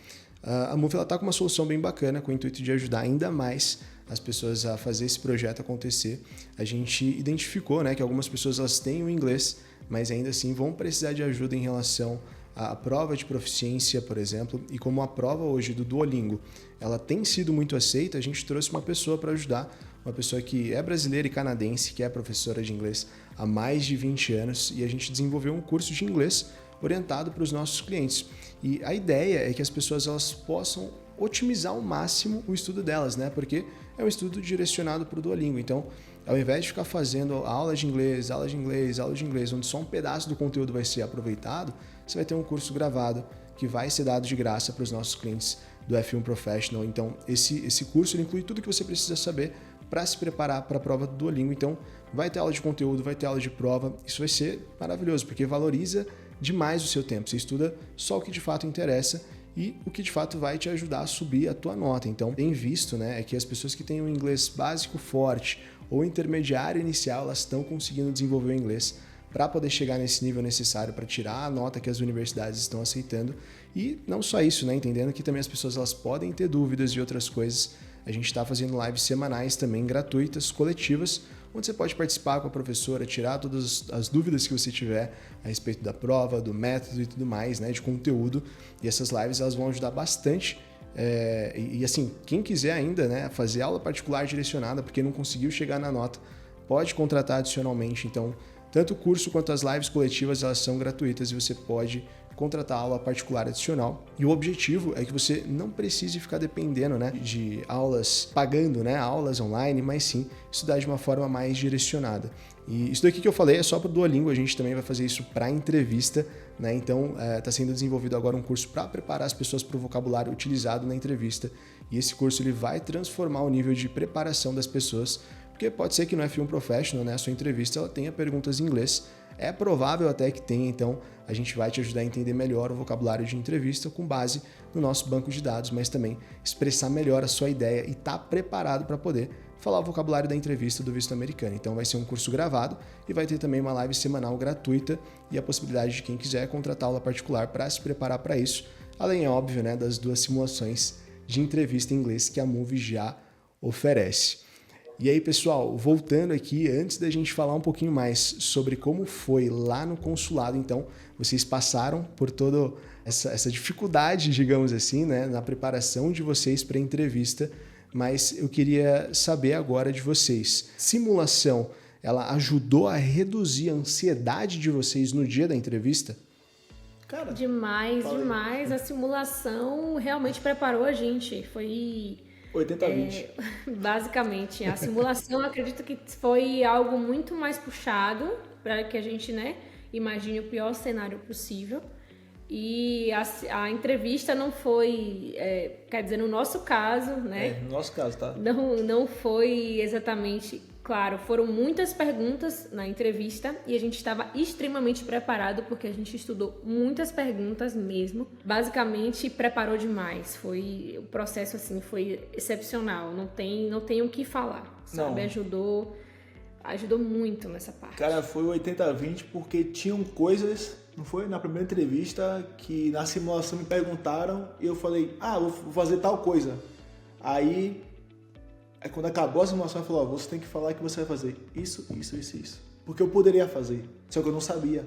A Move está com uma solução bem bacana, com o intuito de ajudar ainda mais as pessoas a fazer esse projeto acontecer. A gente identificou, né, que algumas pessoas elas têm o inglês, mas ainda assim vão precisar de ajuda em relação à prova de proficiência, por exemplo, e como a prova hoje do Duolingo, ela tem sido muito aceita, a gente trouxe uma pessoa para ajudar, uma pessoa que é brasileira e canadense, que é professora de inglês há mais de 20 anos, e a gente desenvolveu um curso de inglês orientado para os nossos clientes. E a ideia é que as pessoas elas possam otimizar ao máximo o estudo delas, né? Porque é um estudo direcionado para o Duolingo. Então, ao invés de ficar fazendo aula de inglês, onde só um pedaço do conteúdo vai ser aproveitado, você vai ter um curso gravado que vai ser dado de graça para os nossos clientes do F1 Professional. Então, esse curso ele inclui tudo que você precisa saber para se preparar para a prova do Duolingo. Então, vai ter aula de conteúdo, vai ter aula de prova. Isso vai ser maravilhoso, porque valoriza demais o seu tempo. Você estuda só o que de fato interessa e o que de fato vai te ajudar a subir a tua nota. Então, tem visto, né, é que as pessoas que têm um inglês básico forte ou intermediário inicial, elas estão conseguindo desenvolver o inglês para poder chegar nesse nível necessário para tirar a nota que as universidades estão aceitando. E não só isso, né, entendendo que também as pessoas elas podem ter dúvidas de outras coisas. A gente está fazendo lives semanais também gratuitas, coletivas, onde você pode participar com a professora, tirar todas as dúvidas que você tiver a respeito da prova, do método e tudo mais, né, de conteúdo. E essas lives elas vão ajudar bastante. E assim, quem quiser ainda, né, fazer aula particular direcionada porque não conseguiu chegar na nota, pode contratar adicionalmente. Então, tanto o curso quanto as lives coletivas elas são gratuitas e você pode contratar aula particular adicional. E o objetivo é que você não precise ficar dependendo, né, de aulas pagando, né, aulas online, mas sim estudar de uma forma mais direcionada. E isso daqui que eu falei é só para o Duolingo, a gente também vai fazer isso para entrevista, né? Então está sendo desenvolvido agora um curso para preparar as pessoas para o vocabulário utilizado na entrevista. E esse curso ele vai transformar o nível de preparação das pessoas, porque pode ser que no F1 Professional, né, a sua entrevista ela tenha perguntas em inglês. É provável até que tenha, então a gente vai te ajudar a entender melhor o vocabulário de entrevista com base no nosso banco de dados, mas também expressar melhor a sua ideia e estar preparado para poder falar o vocabulário da entrevista do visto americano. Então vai ser um curso gravado e vai ter também uma live semanal gratuita e a possibilidade de quem quiser contratar aula particular para se preparar para isso, além, é óbvio, né, das 2 simulações de entrevista em inglês que a Moove já oferece. E aí, pessoal, voltando aqui, antes da gente falar um pouquinho mais sobre como foi lá no consulado, então, vocês passaram por toda essa dificuldade, digamos assim, né, na preparação de vocês para a entrevista, mas eu queria saber agora de vocês. Simulação, ela ajudou a reduzir a ansiedade de vocês no dia da entrevista? Cara, demais. A simulação realmente preparou a gente. Foi 80-20. Basicamente, a simulação eu acredito que foi algo muito mais puxado para que a gente, né, imagine o pior cenário possível. E a entrevista não foi, quer dizer, no nosso caso, né? No nosso caso, tá? Não foi exatamente, claro, foram muitas perguntas na entrevista e a gente estava extremamente preparado porque a gente estudou muitas perguntas mesmo. Basicamente, preparou demais. O processo, assim, foi excepcional. Não tem o que falar, sabe? Ajudou muito nessa parte. Cara, foi 80-20 porque tinham coisas, não foi? Na primeira entrevista que na simulação me perguntaram e eu falei, vou fazer tal coisa. Aí quando acabou a simulação, ele falou, você tem que falar que você vai fazer isso. Porque eu poderia fazer, só que eu não sabia.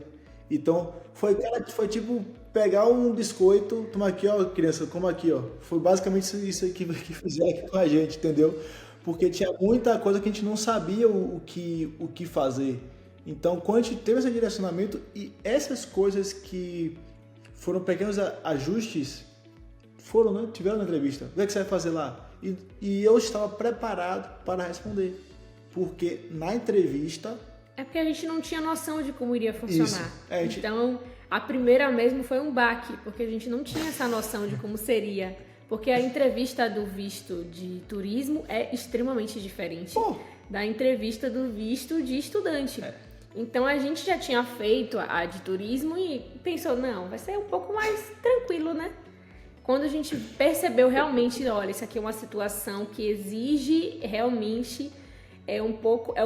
Então, foi tipo pegar um biscoito, toma aqui, ó, criança, toma aqui, ó. Foi basicamente isso aqui que fizeram aqui com a gente, entendeu? Porque tinha muita coisa que a gente não sabia o que fazer. Então, quando a gente teve esse direcionamento e essas coisas que foram pequenos ajustes, né? Tiveram na entrevista. O que é que você vai fazer lá? E eu estava preparado para responder. Porque na entrevista... É porque a gente não tinha noção de como iria funcionar. Isso. Então, a primeira mesmo foi um baque, porque a gente não tinha essa noção de como seria. Porque a entrevista do visto de turismo é extremamente diferente da entrevista do visto de estudante. Então, a gente já tinha feito a de turismo e pensou, não, vai ser um pouco mais tranquilo, né? Quando a gente percebeu realmente, olha, isso aqui é uma situação que exige realmente um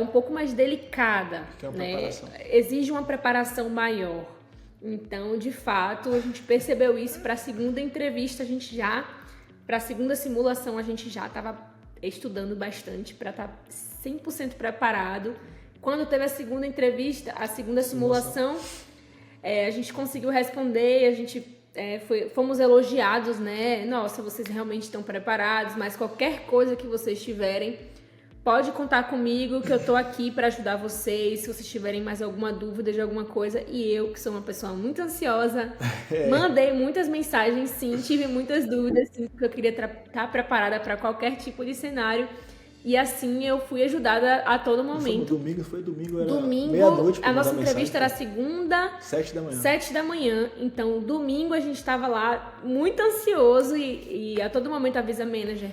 pouco mais delicada, né? Exige uma preparação maior. Então, de fato, a gente percebeu isso. Para a segunda entrevista, para a segunda simulação, a gente já estava estudando bastante para estar 100% preparado. Quando teve a segunda entrevista, a segunda simulação, a gente conseguiu responder, a gente fomos elogiados, né? Nossa, vocês realmente estão preparados, mas qualquer coisa que vocês tiverem, pode contar comigo que eu tô aqui para ajudar vocês, se vocês tiverem mais alguma dúvida de alguma coisa. E eu, que sou uma pessoa muito ansiosa, mandei muitas mensagens, sim, tive muitas dúvidas, sim, porque eu queria estar preparada para qualquer tipo de cenário. E assim eu fui ajudada a todo momento. Foi domingo, era meia-noite. A nossa entrevista era segunda, 7 da manhã. Então, domingo a gente estava lá muito ansioso e a todo momento avisa a manager: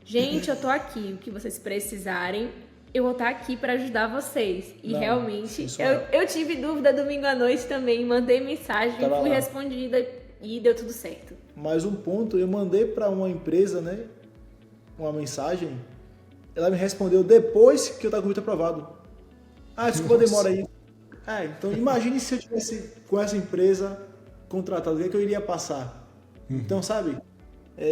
gente, eu tô aqui, o que vocês precisarem, eu vou estar aqui para ajudar vocês. E realmente, eu tive dúvida domingo à noite também, mandei mensagem, fui respondida e deu tudo certo. Mais um ponto, eu mandei para uma empresa, né, uma mensagem. Ela me respondeu depois que eu estava com o visto aprovado. Desculpa a demora aí. Então imagine se eu tivesse com essa empresa contratada, o que eu iria passar? Então, sabe,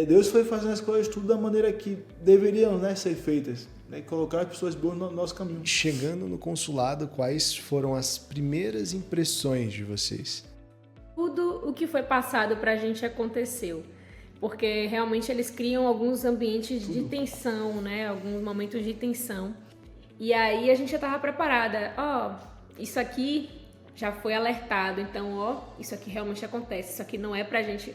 Deus foi fazendo as coisas tudo da maneira que deveriam, né, ser feitas, né, colocar as pessoas boas no nosso caminho. Chegando no consulado, quais foram as primeiras impressões de vocês? Tudo o que foi passado pra gente aconteceu. Porque realmente eles criam alguns ambientes de tensão, né? Alguns momentos de tensão. E aí a gente já estava preparada. Isso aqui já foi alertado. Então, ó, isso aqui realmente acontece, isso aqui não é pra gente...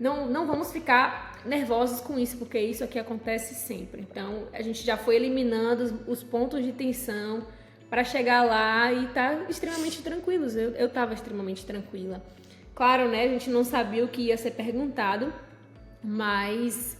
Não vamos ficar nervosos com isso, porque isso aqui acontece sempre. Então, a gente já foi eliminando os pontos de tensão para chegar lá e estar extremamente tranquilos. Eu estava extremamente tranquila. Claro, né, a gente não sabia o que ia ser perguntado, mas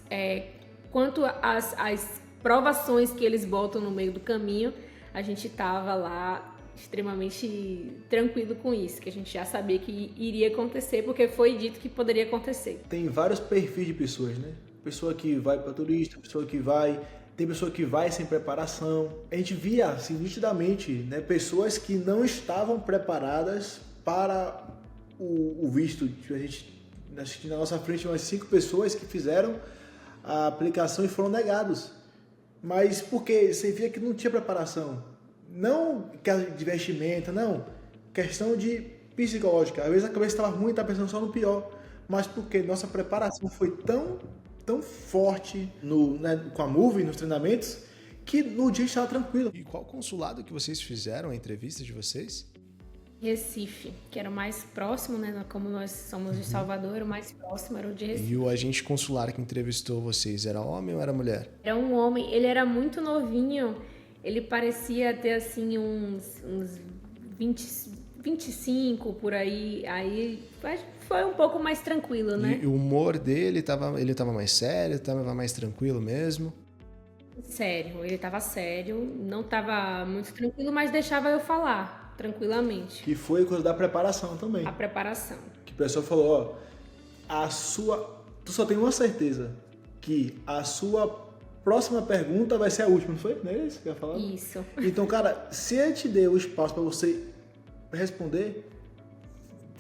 quanto às provações que eles botam no meio do caminho, a gente estava lá extremamente tranquilo com isso, que a gente já sabia que iria acontecer, porque foi dito que poderia acontecer. Tem vários perfis de pessoas, né? Pessoa que vai para turista, pessoa que vai... Tem pessoa que vai sem preparação. A gente via, assim, nitidamente, né, pessoas que não estavam preparadas para o visto. A gente, na nossa frente, umas 5 pessoas que fizeram a aplicação e foram negados. Mas porque você via que não tinha preparação. Não de vestimenta, não. Questão de psicológica. Às vezes a cabeça estava ruim e estava pensando só no pior. Mas porque nossa preparação foi tão forte com a Move, nos treinamentos, que no dia a gente estava tranquilo. E qual consulado que vocês fizeram a entrevista de vocês? Recife, que era o mais próximo, né? Como nós somos de Salvador, o mais próximo era o de Recife. E o agente consular que entrevistou vocês era homem ou era mulher? Era um homem, ele era muito novinho, ele parecia ter assim uns 25 por aí foi um pouco mais tranquilo, né? E o humor dele, ele tava mais sério, tava mais tranquilo mesmo? Sério, ele tava sério, não tava muito tranquilo, mas deixava eu falar tranquilamente. Que foi coisa da preparação também. A preparação. Que o pessoal falou, ó, tu só tem uma certeza, que a sua próxima pergunta vai ser a última, não foi? Não é isso que eu ia falar? Isso. Então, cara, se ele te deu o espaço para você responder,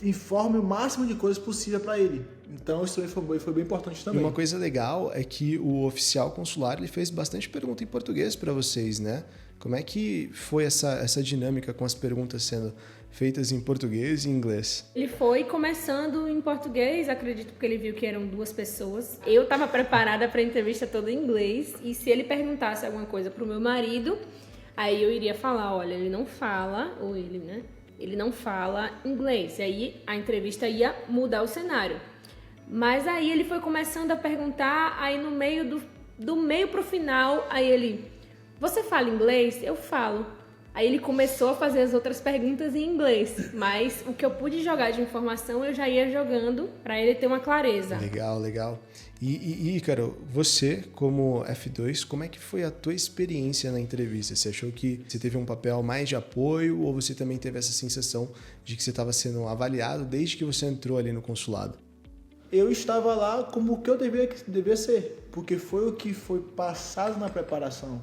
informe o máximo de coisas possível para ele. Então, isso foi bem importante também. E uma coisa legal é que o oficial consular ele fez bastante pergunta em português para vocês, né? Como é que foi essa dinâmica com as perguntas sendo feitas em português e inglês? Ele foi começando em português, acredito que ele viu que eram 2 pessoas. Eu estava preparada para a entrevista toda em inglês, e se ele perguntasse alguma coisa para o meu marido, aí eu iria falar, olha, ele não fala, ou ele, né? Ele não fala inglês. E aí a entrevista ia mudar o cenário. Mas aí ele foi começando a perguntar, aí no meio do meio pro final, aí ele, você fala inglês? Eu falo. Aí ele começou a fazer as outras perguntas em inglês, mas o que eu pude jogar de informação eu já ia jogando para ele ter uma clareza. Legal. E Ícaro, você como F2, como é que foi a tua experiência na entrevista? Você achou que você teve um papel mais de apoio ou você também teve essa sensação de que você estava sendo avaliado desde que você entrou ali no consulado? Eu estava lá como o que eu devia ser, porque foi o que foi passado na preparação.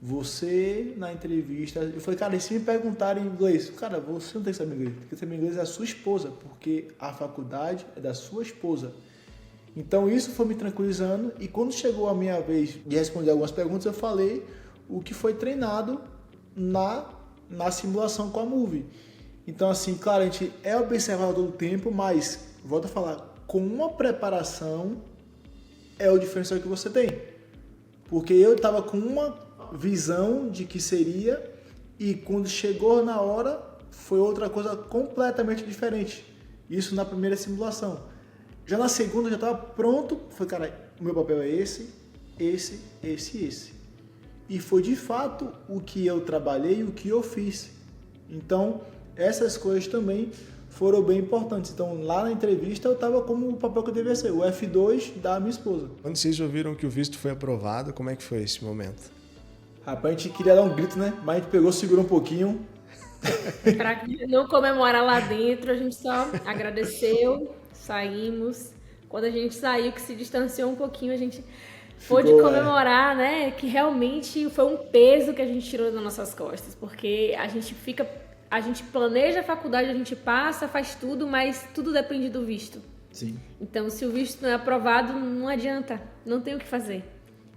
Você, na entrevista, eu falei, cara, e se me perguntarem em inglês? Cara, você não tem que saber inglês. Tem que saber inglês é a sua esposa, porque a faculdade é da sua esposa. Então isso foi me tranquilizando, e quando chegou a minha vez de responder algumas perguntas, eu falei o que foi treinado na simulação com a Move. Então assim, claro, a gente é observado todo o tempo, mas, volto a falar, com uma preparação é o diferencial que você tem. Porque eu estava com uma visão de que seria, e quando chegou na hora foi outra coisa completamente diferente. Isso na primeira simulação. Já na segunda eu já estava pronto, foi, cara, o meu papel é esse. E foi de fato o que eu trabalhei, o que eu fiz. Então essas coisas também foram bem importantes. Então lá na entrevista eu estava como o papel que eu devia ser, o F2 da minha esposa. Quando vocês ouviram que o visto foi aprovado, como é que foi esse momento? Rapaz, a gente queria dar um grito, né? Mas a gente pegou, segurou um pouquinho. Para não comemorar lá dentro, a gente só agradeceu, saímos. Quando a gente saiu, que se distanciou um pouquinho, a gente pôde comemorar, né? Que realmente foi um peso que a gente tirou das nossas costas. Porque a gente planeja a faculdade, a gente passa, faz tudo, mas tudo depende do visto. Sim. Então, se o visto não é aprovado, não adianta, não tem o que fazer.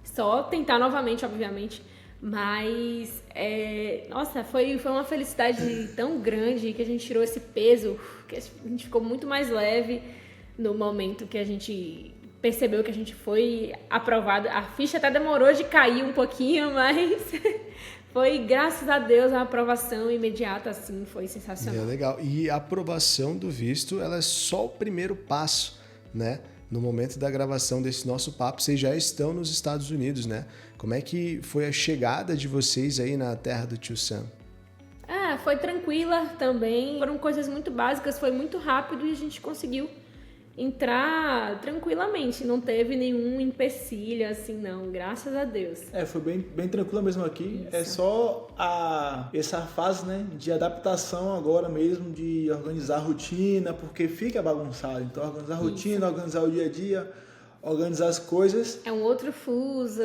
Só tentar novamente, obviamente. Mas, nossa, foi uma felicidade tão grande que a gente tirou esse peso, que a gente ficou muito mais leve no momento que a gente percebeu que a gente foi aprovado. A ficha até demorou de cair um pouquinho, Foi, graças a Deus, a aprovação imediata, assim, foi sensacional. É legal. E a aprovação do visto, ela é só o primeiro passo, né? No momento da gravação desse nosso papo, vocês já estão nos Estados Unidos, né? Como é que foi a chegada de vocês aí na terra do tio Sam? Foi tranquila também. Foram coisas muito básicas, foi muito rápido e a gente conseguiu entrar tranquilamente. Não teve nenhum empecilho, assim, não. Graças a Deus. Foi bem tranquila mesmo aqui. Isso. É só essa fase, né, de adaptação agora mesmo, de organizar a rotina, porque fica bagunçado. Então, organizar a rotina, organizar o dia a dia, organizar as coisas. É um outro fuso.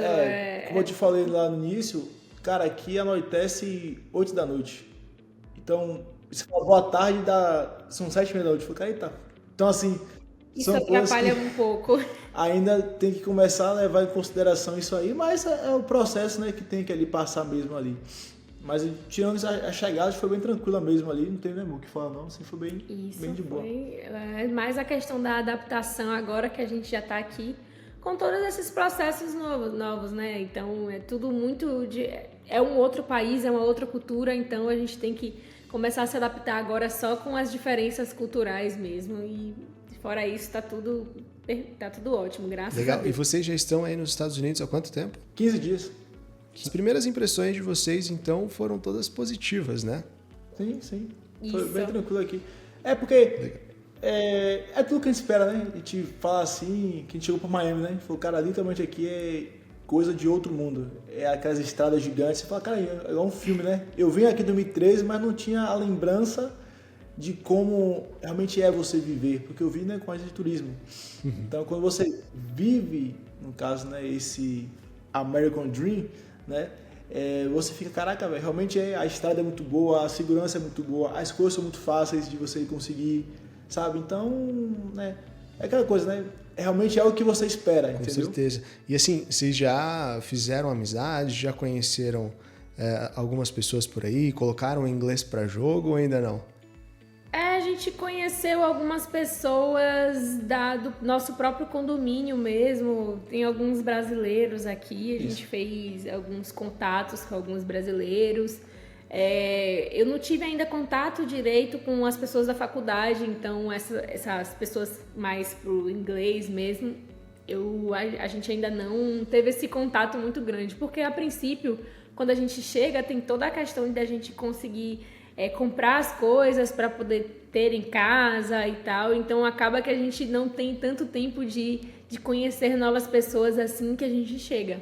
Como eu te falei lá no início, cara, aqui anoitece 8 da noite. Então, você fala boa tarde, são 7h30 da noite. Eu falei, cara, eita. Então, assim... Isso atrapalha um pouco. Ainda tem que começar a levar em consideração isso aí, mas é o processo, né, que tem que ali passar mesmo ali. Mas tirando a chegada, foi bem tranquila mesmo ali, não tem nem o que falar não, assim, foi bem de boa. É mais a questão da adaptação agora que a gente já está aqui, com todos esses processos novos, né? Então é tudo muito é um outro país, é uma outra cultura, então a gente tem que começar a se adaptar agora só com as diferenças culturais mesmo. E fora isso, tá tudo ótimo, graças a Deus. Legal. E vocês já estão aí nos Estados Unidos há quanto tempo? 15 dias. As primeiras impressões de vocês, então, foram todas positivas, né? Sim. Isso. Foi bem tranquilo aqui. É porque é tudo que a gente espera, né? A gente fala assim, que a gente chegou pra Miami, né? A gente falou, cara, literalmente aqui é coisa de outro mundo. É aquelas estradas gigantes. Você fala, cara, é igual um filme, né? Eu vim aqui em 2013, mas não tinha a lembrança de como realmente é você viver, porque eu vim, né, com a agência de turismo. Então, quando você vive, no caso, né, esse American Dream, né, você fica, caraca, velho, realmente a estrada é muito boa, a segurança é muito boa, as coisas são muito fáceis de você conseguir, sabe? Então, né, é aquela coisa, né, realmente é o que você espera, entendeu? Com certeza. E assim, vocês já fizeram amizade, já conheceram algumas pessoas por aí, colocaram inglês para jogo ou ainda não? A gente conheceu algumas pessoas do nosso próprio condomínio mesmo, tem alguns brasileiros aqui, a gente fez alguns contatos com alguns brasileiros. Eu não tive ainda contato direito com as pessoas da faculdade, então essas pessoas mais pro inglês mesmo, a gente ainda não teve esse contato muito grande, porque a princípio, quando a gente chega, tem toda a questão de a gente conseguir comprar as coisas para poder ter em casa e tal, então acaba que a gente não tem tanto tempo de conhecer novas pessoas assim que a gente chega.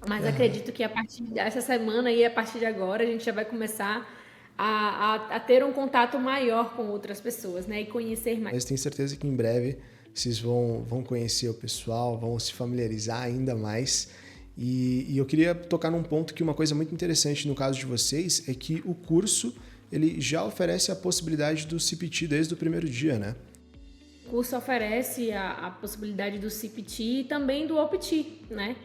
Mas acredito que a partir dessa semana e a partir de agora a gente já vai começar a ter um contato maior com outras pessoas, né, e conhecer mais. Mas tenho certeza que em breve vocês vão conhecer o pessoal, vão se familiarizar ainda mais. E eu queria tocar num ponto que uma coisa muito interessante no caso de vocês é que o curso ele já oferece a possibilidade do CPT desde o primeiro dia, né? O curso oferece a possibilidade do CPT e também do OPT, né?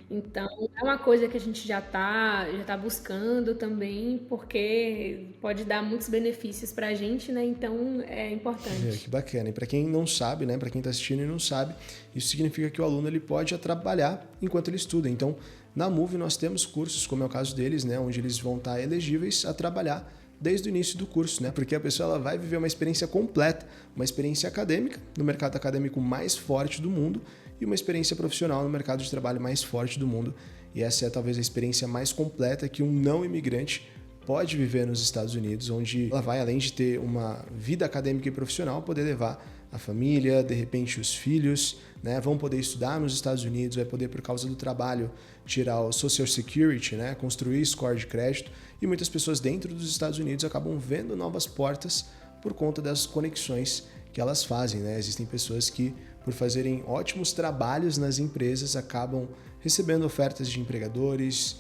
Então, é uma coisa que a gente já tá buscando também, porque pode dar muitos benefícios pra gente, né? Então, é importante. Que bacana. E para quem não sabe, né? Para quem está assistindo e não sabe, isso significa que o aluno ele pode trabalhar enquanto ele estuda. Então, na Move nós temos cursos, como é o caso deles, né? Onde eles vão estar elegíveis a trabalhar desde o início do curso, né? Porque a pessoa ela vai viver uma experiência completa, uma experiência acadêmica no mercado acadêmico mais forte do mundo e uma experiência profissional no mercado de trabalho mais forte do mundo. E essa é talvez a experiência mais completa que um não imigrante pode viver nos Estados Unidos, onde ela vai, além de ter uma vida acadêmica e profissional, poder levar a família, de repente os filhos, né? Vão poder estudar nos Estados Unidos, vai poder, por causa do trabalho, tirar o Social Security, né? Construir score de crédito. E muitas pessoas dentro dos Estados Unidos acabam vendo novas portas por conta das conexões que elas fazem, né? Existem pessoas que, por fazerem ótimos trabalhos nas empresas, acabam recebendo ofertas de empregadores,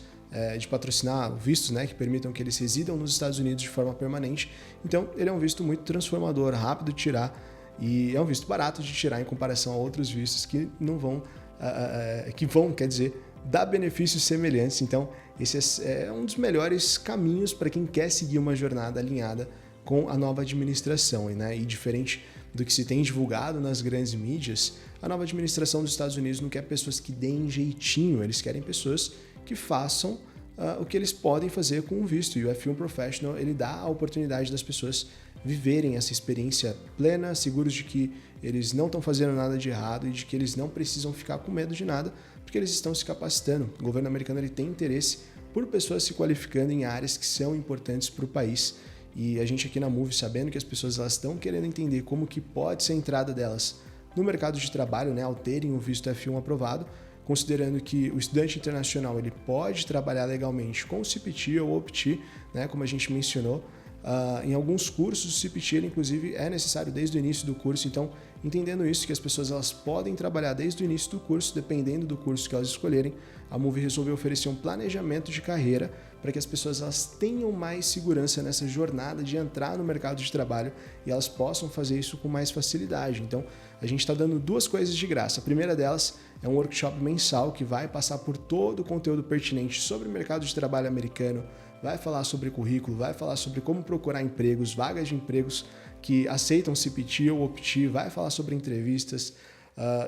de patrocinar vistos, né, que permitam que eles residam nos Estados Unidos de forma permanente. Então, ele é um visto muito transformador, rápido de tirar e é um visto barato de tirar em comparação a outros vistos que não vão, quer dizer, dar benefícios semelhantes. Então, esse é um dos melhores caminhos para quem quer seguir uma jornada alinhada com a nova administração, né? E diferente do que se tem divulgado nas grandes mídias, a nova administração dos Estados Unidos não quer pessoas que deem jeitinho, eles querem pessoas que façam o que eles podem fazer com o visto. E o F1 Professional, ele dá a oportunidade das pessoas viverem essa experiência plena, seguros de que eles não estão fazendo nada de errado e de que eles não precisam ficar com medo de nada, porque eles estão se capacitando. O governo americano ele tem interesse por pessoas se qualificando em áreas que são importantes para o país. E a gente aqui na Move, sabendo que as pessoas elas estão querendo entender como que pode ser a entrada delas no mercado de trabalho, né, ao terem o visto F1 aprovado, considerando que o estudante internacional ele pode trabalhar legalmente com o CPT ou OPT, né, como a gente mencionou. Em alguns cursos o CPT ele, inclusive é necessário desde o início do curso, então entendendo isso, que as pessoas elas podem trabalhar desde o início do curso, dependendo do curso que elas escolherem, a Move resolveu oferecer um planejamento de carreira para que as pessoas elas tenham mais segurança nessa jornada de entrar no mercado de trabalho e elas possam fazer isso com mais facilidade. Então a gente está dando 2 coisas de graça. A primeira delas é um workshop mensal que vai passar por todo o conteúdo pertinente sobre o mercado de trabalho americano, vai falar sobre currículo, vai falar sobre como procurar empregos, vagas de empregos que aceitam CPT ou OPT, vai falar sobre entrevistas,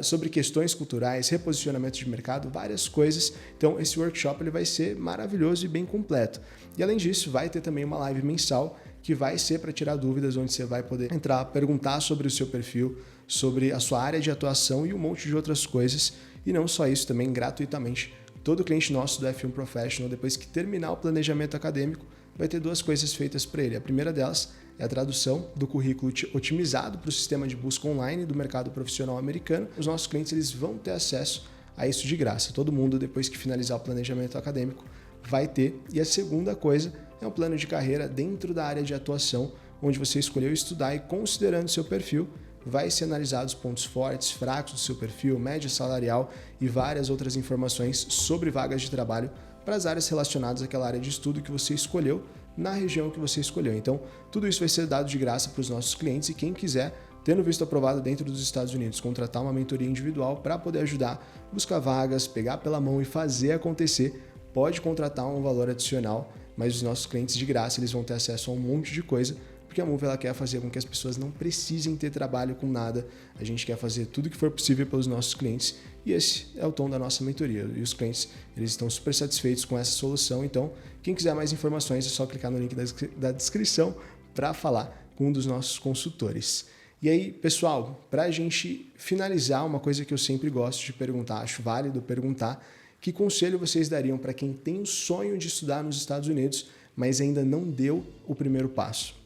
sobre questões culturais, reposicionamento de mercado, várias coisas. Então esse workshop ele vai ser maravilhoso e bem completo. E além disso, vai ter também uma live mensal que vai ser para tirar dúvidas, onde você vai poder entrar, perguntar sobre o seu perfil, sobre a sua área de atuação e um monte de outras coisas. E não só isso, também gratuitamente. Todo cliente nosso do F1 Professional, depois que terminar o planejamento acadêmico, vai ter 2 coisas feitas para ele. A primeira delas é a tradução do currículo otimizado para o sistema de busca online do mercado profissional americano. Os nossos clientes eles vão ter acesso a isso de graça. Todo mundo, depois que finalizar o planejamento acadêmico, vai ter. E a segunda coisa é um plano de carreira dentro da área de atuação, onde você escolheu estudar e, considerando seu perfil, vai ser analisado os pontos fortes, fracos do seu perfil, média salarial e várias outras informações sobre vagas de trabalho para as áreas relacionadas àquela área de estudo que você escolheu, na região que você escolheu. Então, tudo isso vai ser dado de graça para os nossos clientes e quem quiser, tendo visto aprovado dentro dos Estados Unidos, contratar uma mentoria individual para poder ajudar, buscar vagas, pegar pela mão e fazer acontecer, pode contratar um valor adicional, mas os nossos clientes de graça eles vão ter acesso a um monte de coisa, porque a Move ela quer fazer com que as pessoas não precisem ter trabalho com nada. A gente quer fazer tudo o que for possível pelos nossos clientes e esse é o tom da nossa mentoria. E os clientes eles estão super satisfeitos com essa solução. Então, quem quiser mais informações é só clicar no link da descrição para falar com um dos nossos consultores. E aí, pessoal, para a gente finalizar, uma coisa que eu sempre gosto de perguntar, acho válido perguntar, que conselho vocês dariam para quem tem o sonho de estudar nos Estados Unidos, mas ainda não deu o primeiro passo?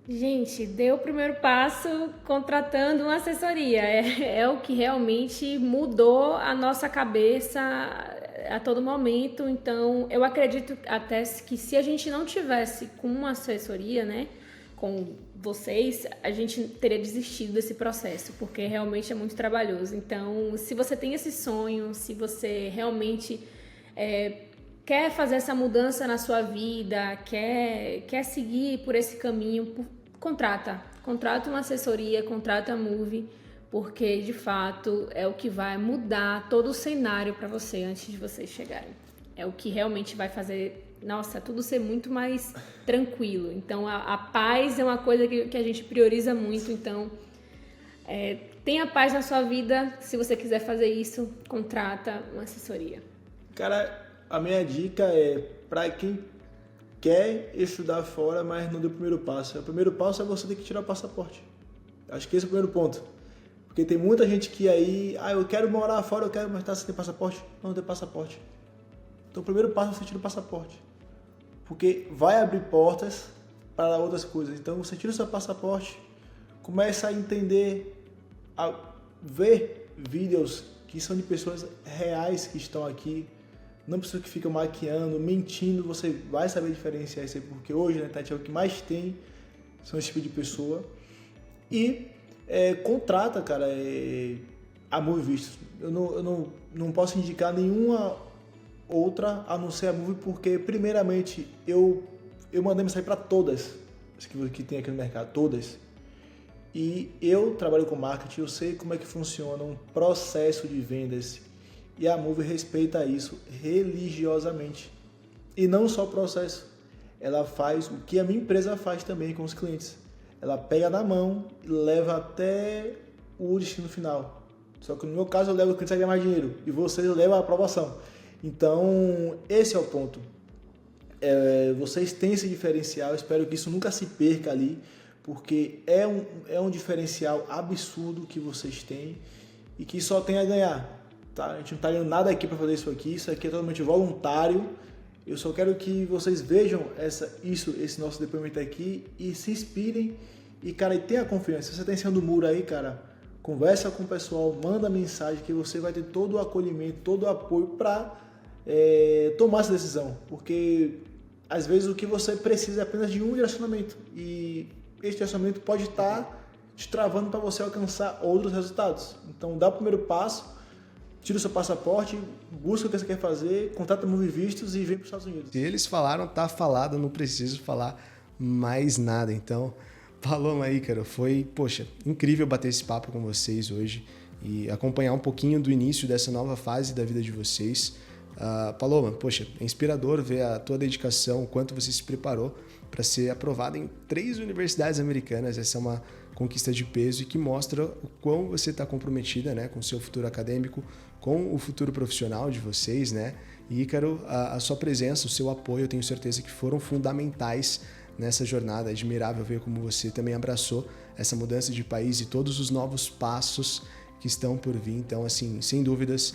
Gente, deu o primeiro passo contratando uma assessoria. É o que realmente mudou a nossa cabeça a todo momento. Então, eu acredito até que se a gente não tivesse com uma assessoria, né, com vocês, a gente teria desistido desse processo, porque realmente é muito trabalhoso. Então, se você tem esse sonho, se você realmente quer fazer essa mudança na sua vida, quer seguir por esse caminho, contrata uma assessoria, contrata a Move, porque de fato é o que vai mudar todo o cenário para você antes de vocês chegarem. É o que realmente vai fazer, nossa, tudo ser muito mais tranquilo. Então a paz é uma coisa que a gente prioriza muito, então tenha paz na sua vida. Se você quiser fazer isso, contrata uma assessoria. Cara, a minha dica é para quem quer estudar fora, mas não deu o primeiro passo. O primeiro passo é você ter que tirar o passaporte. Acho que esse é o primeiro ponto. Porque tem muita gente que aí, eu quero morar fora, mas você tem passaporte? Não tem passaporte. Então o primeiro passo é você tirar o passaporte. Porque vai abrir portas para outras coisas. Então você tira o seu passaporte, começa a entender, a ver vídeos que são de pessoas reais que estão aqui. Não pessoas que ficam maquiando, mentindo, você vai saber diferenciar isso aí, porque hoje na internet é o que mais tem, são esse tipo de pessoa. E contrata, cara, a Move Vistos. Eu não posso indicar nenhuma outra a não ser a Move, porque primeiramente eu mandei mensagem para todas que tem aqui no mercado, todas. E eu trabalho com marketing, eu sei como é que funciona um processo de vendas. E a Move respeita isso religiosamente. E não só o processo. Ela faz o que a minha empresa faz também com os clientes. Ela pega na mão e leva até o destino final. Só que no meu caso eu levo o cliente a ganhar mais dinheiro. E vocês levam a aprovação. Então, esse é o ponto. vocês têm esse diferencial, espero que isso nunca se perca ali, porque é um diferencial absurdo que vocês têm e que só tem a ganhar. Tá? A gente não está ganhando nada aqui para fazer isso aqui é totalmente voluntário. Eu só quero que vocês vejam esse nosso depoimento aqui e se inspirem e, cara, tenha confiança. Se você está em cima do muro aí, cara, conversa com o pessoal, manda mensagem que você vai ter todo o acolhimento, todo o apoio para tomar essa decisão, porque às vezes o que você precisa é apenas de um direcionamento e esse direcionamento pode estar te travando para você alcançar outros resultados. Então dá o primeiro passo, tira o seu passaporte, busca o que você quer fazer, contrata Move Vistos e vem para os Estados Unidos. Se eles falaram, tá falado, não preciso falar mais nada. Então, Paloma e Ícaro, foi, incrível bater esse papo com vocês hoje e acompanhar um pouquinho do início dessa nova fase da vida de vocês. Paloma, é inspirador ver a tua dedicação, o quanto você se preparou para ser aprovada em 3 universidades americanas. Essa é uma conquista de peso e que mostra o quão você está comprometida, né, com o seu futuro acadêmico, com o futuro profissional de vocês, né? E, Ícaro, a sua presença, o seu apoio, eu tenho certeza que foram fundamentais nessa jornada. É admirável ver como você também abraçou essa mudança de país e todos os novos passos que estão por vir. Então, assim, sem dúvidas,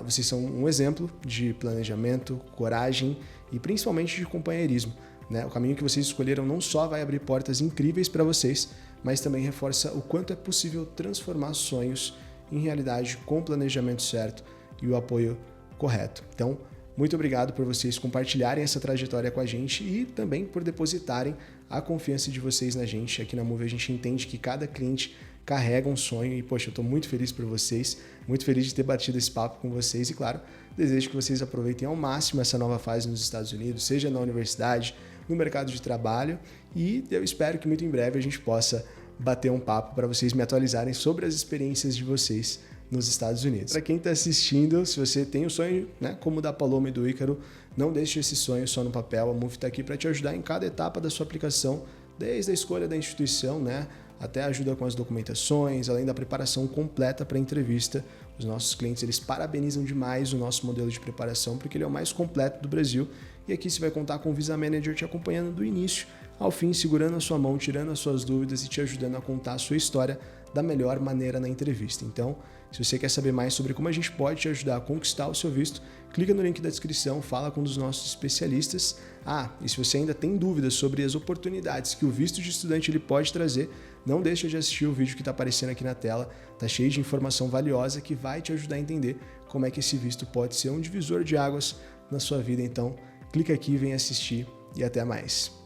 vocês são um exemplo de planejamento, coragem e principalmente de companheirismo, né? O caminho que vocês escolheram não só vai abrir portas incríveis para vocês, mas também reforça o quanto é possível transformar sonhos em realidade com o planejamento certo e o apoio correto. Então, muito obrigado por vocês compartilharem essa trajetória com a gente e também por depositarem a confiança de vocês na gente. Aqui na Move a gente entende que cada cliente carrega um sonho e, eu estou muito feliz por vocês, muito feliz de ter batido esse papo com vocês e, claro, desejo que vocês aproveitem ao máximo essa nova fase nos Estados Unidos, seja na universidade, no mercado de trabalho, e eu espero que muito em breve a gente possa bater um papo para vocês me atualizarem sobre as experiências de vocês nos Estados Unidos. Para quem está assistindo, se você tem um sonho, né, como o da Paloma e do Ícaro, não deixe esse sonho só no papel. A Move está aqui para te ajudar em cada etapa da sua aplicação, desde a escolha da instituição, né, até a ajuda com as documentações, além da preparação completa para a entrevista. Os nossos clientes, eles parabenizam demais o nosso modelo de preparação, porque ele é o mais completo do Brasil. E aqui você vai contar com o Visa Manager te acompanhando do início ao fim, segurando a sua mão, tirando as suas dúvidas e te ajudando a contar a sua história da melhor maneira na entrevista. Então, se você quer saber mais sobre como a gente pode te ajudar a conquistar o seu visto, clica no link da descrição, fala com um dos nossos especialistas. E se você ainda tem dúvidas sobre as oportunidades que o visto de estudante ele pode trazer, não deixa de assistir o vídeo que está aparecendo aqui na tela. Está cheio de informação valiosa que vai te ajudar a entender como é que esse visto pode ser um divisor de águas na sua vida. Então, clica aqui, vem assistir e até mais.